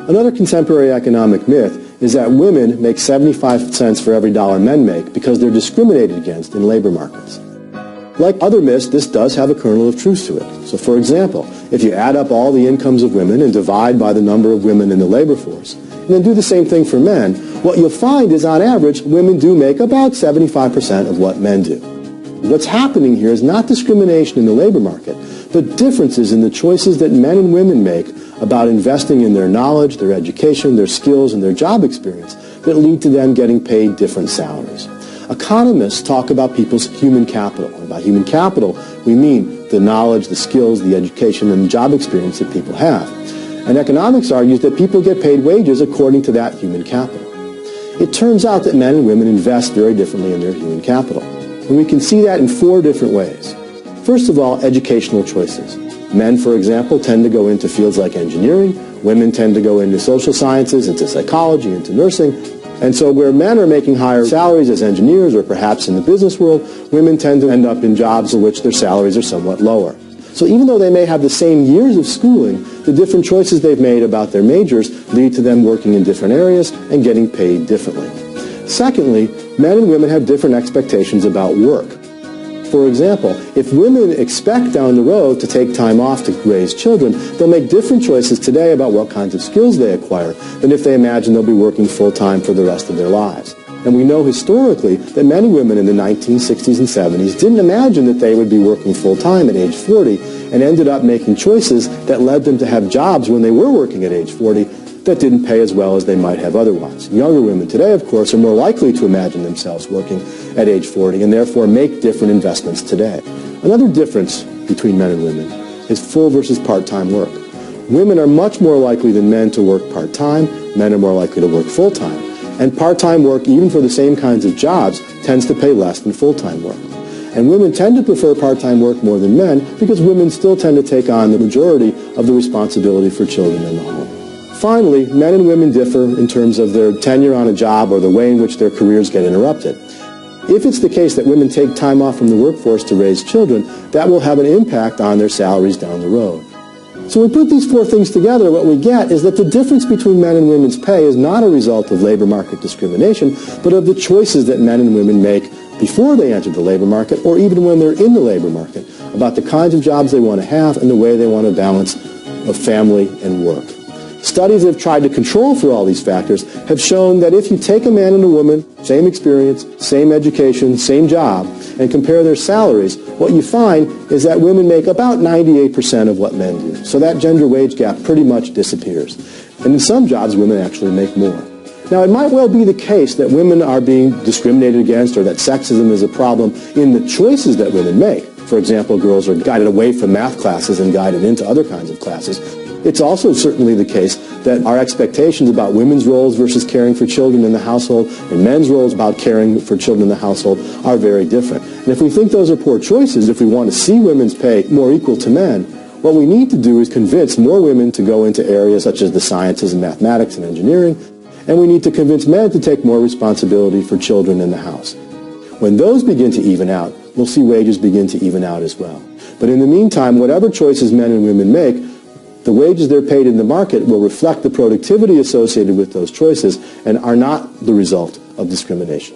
Another contemporary economic myth is that women make 75 cents for every dollar men make because they're discriminated against in labor markets. Like other myths, this does have a kernel of truth to it. So for example, if you add up all the incomes of women and divide by the number of women in the labor force, and then do the same thing for men, what you'll find is on average, women do make about 75% of what men do. What's happening here is not discrimination in the labor market, but differences in the choices that men and women make about investing in their knowledge, their education, their skills, and their job experience that lead to them getting paid different salaries. Economists talk about people's human capital. And by human capital, we mean the knowledge, the skills, the education, and the job experience that people have. And economics argues that people get paid wages according to that human capital. It turns out that men and women invest very differently in their human capital. And we can see that in 4 different ways. First of all, educational choices. Men, for example, tend to go into fields like engineering. Women tend to go into social sciences, into psychology, into nursing. And so where men are making higher salaries as engineers or perhaps in the business world, women tend to end up in jobs in which their salaries are somewhat lower. So even though they may have the same years of schooling, the different choices they've made about their majors lead to them working in different areas and getting paid differently. Secondly, men and women have different expectations about work. For example, if women expect down the road to take time off to raise children, they'll make different choices today about what kinds of skills they acquire than if they imagine they'll be working full-time for the rest of their lives. And we know historically that many women in the 1960s and 70s didn't imagine that they would be working full-time at age 40 and ended up making choices that led them to have jobs when they were working at age 40 that didn't pay as well as they might have otherwise. Younger women today, of course, are more likely to imagine themselves working at age 40 and therefore make different investments today. Another difference between men and women is full versus part-time work. Women are much more likely than men to work part-time. Men are more likely to work full-time. And part-time work, even for the same kinds of jobs, tends to pay less than full-time work. And women tend to prefer part-time work more than men because women still tend to take on the majority of the responsibility for children in the home. Finally, men and women differ in terms of their tenure on a job or the way in which their careers get interrupted. If it's the case that women take time off from the workforce to raise children, that will have an impact on their salaries down the road. So we put these 4 things together, what we get is that the difference between men and women's pay is not a result of labor market discrimination, but of the choices that men and women make before they enter the labor market or even when they're in the labor market about the kinds of jobs they want to have and the way they want to balance of family and work. Studies that have tried to control for all these factors have shown that if you take a man and a woman, same experience, same education, same job, and compare their salaries, what you find is that women make about 98% of what men do. So that gender wage gap pretty much disappears. And in some jobs, women actually make more. Now, it might well be the case that women are being discriminated against or that sexism is a problem in the choices that women make. For example, girls are guided away from math classes and guided into other kinds of classes. It's also certainly the case that our expectations about women's roles versus caring for children in the household and men's roles about caring for children in the household are very different. And if we think those are poor choices, if we want to see women's pay more equal to men, what we need to do is convince more women to go into areas such as the sciences and mathematics and engineering, and we need to convince men to take more responsibility for children in the house. When those begin to even out, we'll see wages begin to even out as well. But in the meantime, whatever choices men and women make, the wages they're paid in the market will reflect the productivity associated with those choices and are not the result of discrimination.